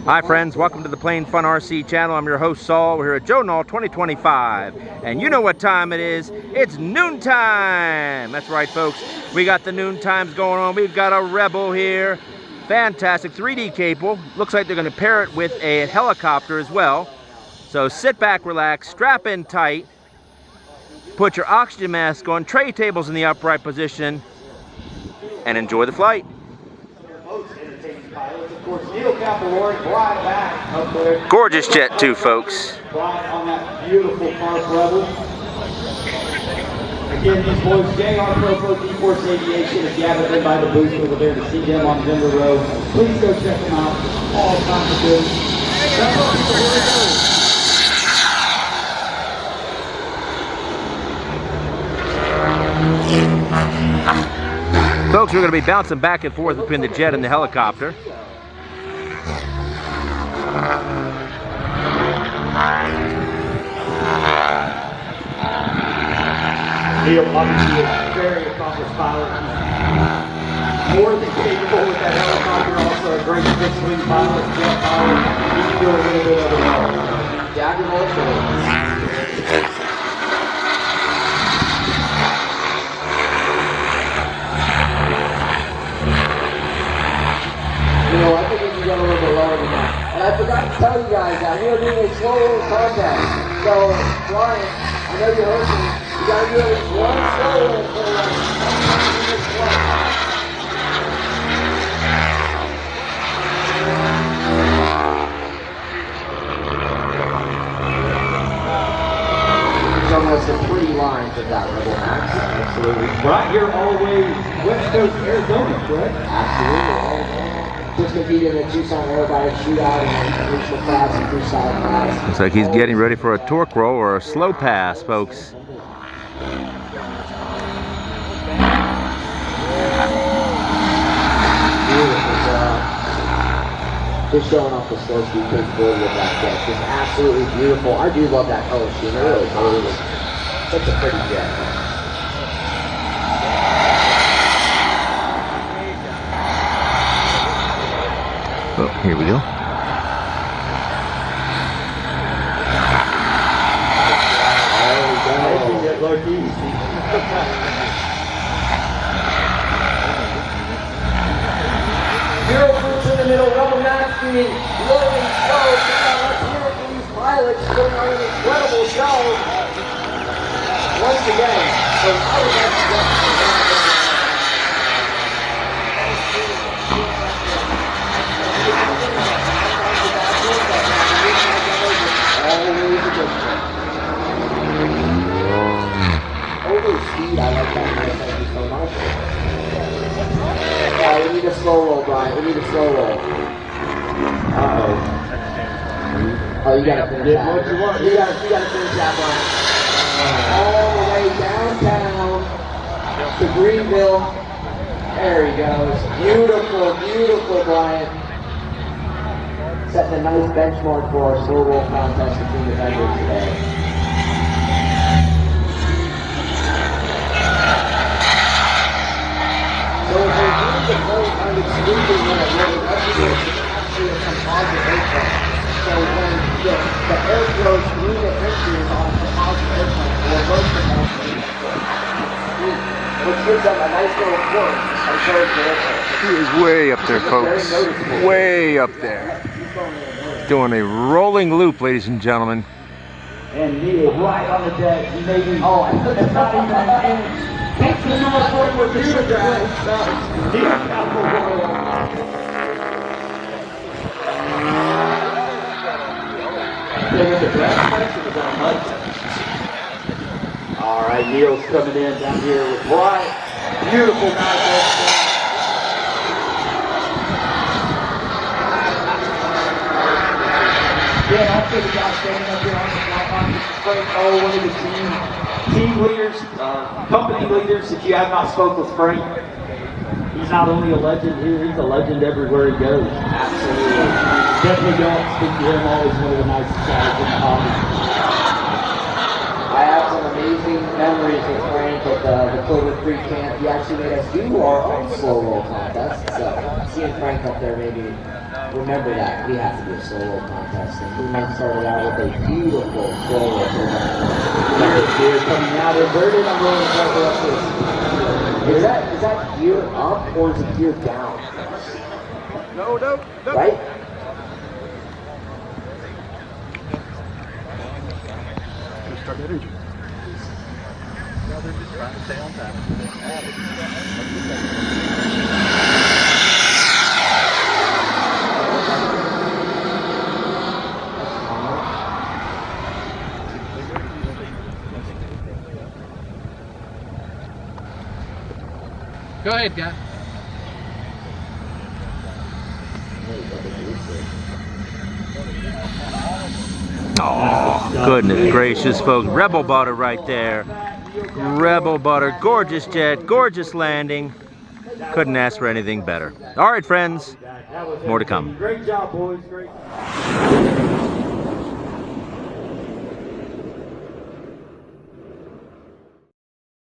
Hi friends, welcome to the Plain Fun RC channel. I'm your host Saul. We're here at Joe Nall 2025. And you know what time it is. It's noontime. That's right folks. We got the noontimes going on. We've got a Rebel here. Fantastic 3D cable. Looks like they're going to pair it with a helicopter as well. So sit back, relax, strap in tight. Put your oxygen mask on, tray tables in the upright position, and enjoy the flight. Gorgeous jet too, folks. On that beautiful Park Rebel. Again, these boys, JR Pro D-Force Aviation. If you haven't been by the booth over there to see them on Denver Road, please go check them out. All kinds of good. Folks, we're going to be bouncing back and forth between the jet and the helicopter. Neil, obviously a very accomplished pilot. More than capable with that helicopter, also a great fixed-wing pilot, jet pilot. He can do a little bit of it all. Jack and also. I think we can get a little bit lower than that. And I forgot to tell you guys that we are doing a slow roll contest. So, Brian, I know you're hosting. You got to do at least one slow roll for this flight. Showing us some pretty lines of that Rebel Max. Absolutely. Right here all the way West Coast, Arizona, correct? Absolutely. Just competed in the Tucson Aerobatic shootout and regional class and freestyle class. Looks like he's getting ready for a torque roll or a slow pass, folks. Beautiful job. Just showing off the slow speed capability of that jet. Just absolutely beautiful. I do love that color scheme. It really is. Such a pretty jet. Oh, here we go. Zero groups in the middle, Rebel Max being low and slow. Let's hear it from these pilots putting on an incredible show. Once again, so I would like to get over speed, I like that. Thank you so much. We need a slow roll, Brian. We need a slow roll. Uh-oh. Oh, you gotta finish that. What you want? You gotta finish that, Brian. All the way downtown to Greenville. There he goes. Beautiful, beautiful, Brian. Setting a nice benchmark for our slow roll contest between the vendors today. So if we're doing the whole kind of sweeping in a road, that's actually a composite airplane. So when the airflow through the entry is on a composite airplane, or most composite airplane, which gives them a nice little form and shows the airplane. He is way up there, folks. Way up there. Doing a rolling loop, ladies and gentlemen. And Neil right on the deck. He may be, it's not even an inch. Takes the North Point with the shooter guys. All right, Neil's coming in down here with Brian. Beautiful night. Yeah, also the guy standing up here on the flight line, Frank Nall, one of the team leaders, company leaders. If you have not spoke with Frank, he's not only a legend here, he's a legend everywhere he goes. Absolutely. Definitely don't speak to him, always one of the nicest guys in the hobby. I have some amazing memories with Frank at the Clover Creek camp. He actually made us do our own slow roll contest, so seeing Frank up there maybe remember that we have to do a solo contest. And Noontime started out with a beautiful solo. Gear coming out inverted. I'm rolling pressure up this. Is that gear up or is it gear down? No. Right? Start energy. Now they're just trying to stay on time. Go ahead, guy. Oh, goodness gracious, folks. Rebel butter right there. Rebel butter. Gorgeous jet. Gorgeous landing. Couldn't ask for anything better. All right, friends. More to come. Great job, boys. Great.